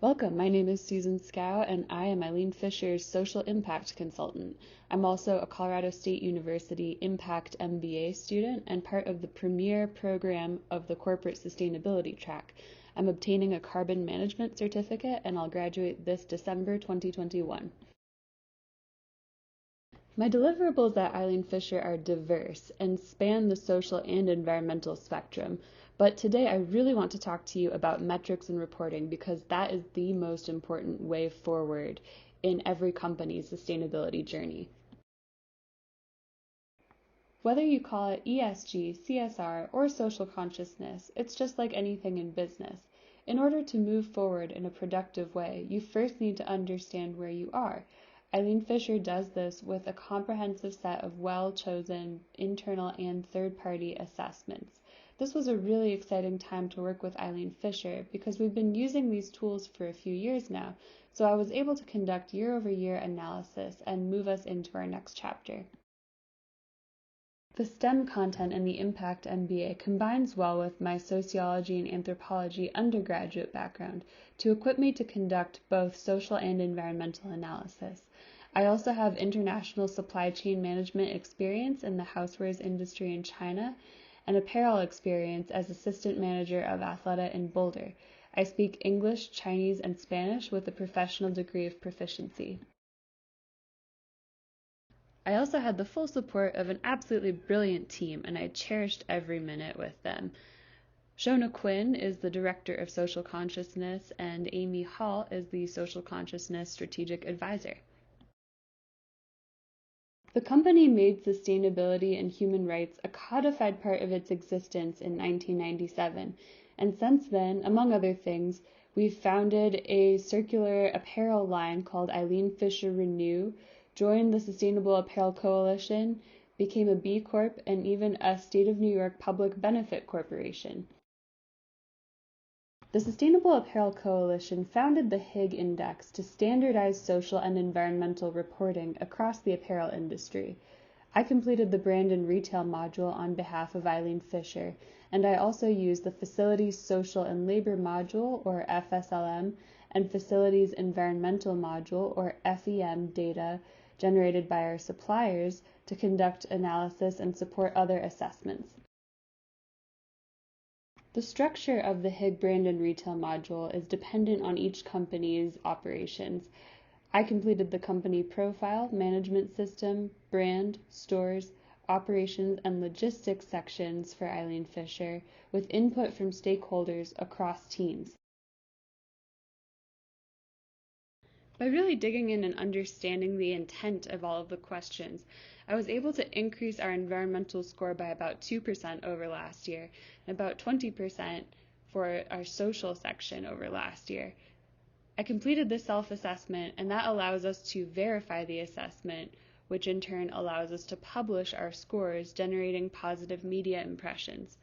Welcome, my name is Susan Scow and I am EILEEN Fisher's Social Impact Consultant. I'm also a Colorado State University Impact MBA student and part of the premier program of the Corporate Sustainability track. I'm obtaining a carbon management certificate and I'll graduate this December 2021. My deliverables at EILEEN Fisher are diverse and span the social and environmental spectrum, but today I really want to talk to you about metrics and reporting because that is the most important way forward in every company's sustainability journey. Whether you call it ESG, CSR, or social consciousness, it's just like anything in business. In order to move forward in a productive way, you first need to understand where you are. EILEEN Fisher does this with a comprehensive set of well-chosen internal and third-party assessments. This was a really exciting time to work with EILEEN Fisher because we've been using these tools for a few years now, so I was able to conduct year-over-year analysis and move us into our next chapter. The STEM content in the Impact MBA combines well with my sociology and anthropology undergraduate background to equip me to conduct both social and environmental analysis. I also have international supply chain management experience in the housewares industry in China and apparel experience as assistant manager of Athleta in Boulder. I speak English, Chinese, and Spanish with a professional degree of proficiency. I also had the full support of an absolutely brilliant team, and I cherished every minute with them. Shona Quinn is the Director of Social Consciousness, and Amy Hall is the Social Consciousness Strategic Advisor. The company made sustainability and human rights a codified part of its existence in 1997, and since then, among other things, we've founded a circular apparel line called EILEEN Fisher Renew, joined the Sustainable Apparel Coalition, became a B Corp, and even a State of New York public benefit corporation. The Sustainable Apparel Coalition founded the Higg Index to standardize social and environmental reporting across the apparel industry. I completed the brand and retail module on behalf of EILEEN Fisher, and I also used the Facilities Social and Labor module, or FSLM, and Facilities Environmental module, or FEM, data generated by our suppliers to conduct analysis and support other assessments. The structure of the Higg brand and retail module is dependent on each company's operations. I completed the company profile, management system, brand, stores, operations, and logistics sections for EILEEN Fisher with input from stakeholders across teams. By really digging in and understanding the intent of all of the questions, I was able to increase our environmental score by about 2% over last year, and about 20% for our social section over last year. I completed this self-assessment, and that allows us to verify the assessment, which in turn allows us to publish our scores, generating positive media impressions.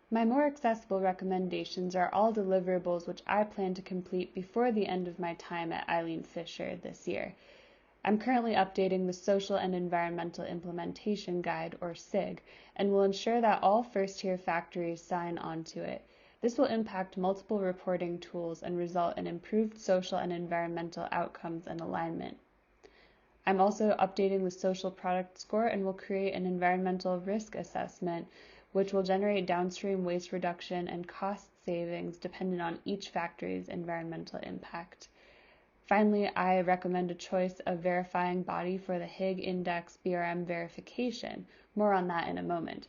My more accessible recommendations are all deliverables which I plan to complete before the end of my time at EILEEN Fisher this year. I'm currently updating the Social and Environmental Implementation Guide, or SIG, and will ensure that all first-tier factories sign on to it. This will impact multiple reporting tools and result in improved social and environmental outcomes and alignment. I'm also updating the social product score and will create an environmental risk assessment which will generate downstream waste reduction and cost savings dependent on each factory's environmental impact. Finally, I recommend a choice of verifying body for the Higg Index BRM verification. More on that in a moment.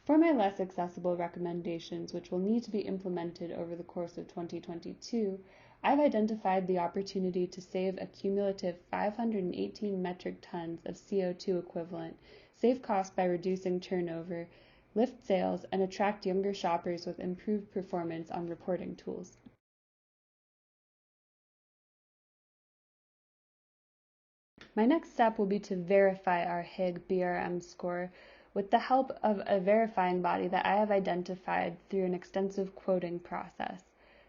For my less accessible recommendations, which will need to be implemented over the course of 2022, I've identified the opportunity to save a cumulative 518 metric tons of CO2 equivalent, save costs by reducing turnover, lift sales, and attract younger shoppers with improved performance on reporting tools. My next step will be to verify our Higg BRM score with the help of a verifying body that I have identified through an extensive quoting process.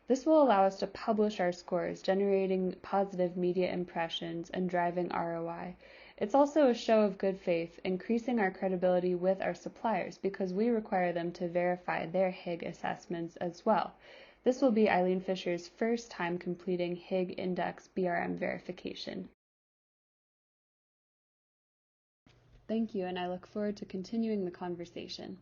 This will allow us to publish our scores, generating positive media impressions and driving ROI. It's also a show of good faith, increasing our credibility with our suppliers because we require them to verify their Higg assessments as well. This will be EILEEN Fisher's first time completing Higg Index BRM verification. Thank you, and I look forward to continuing the conversation.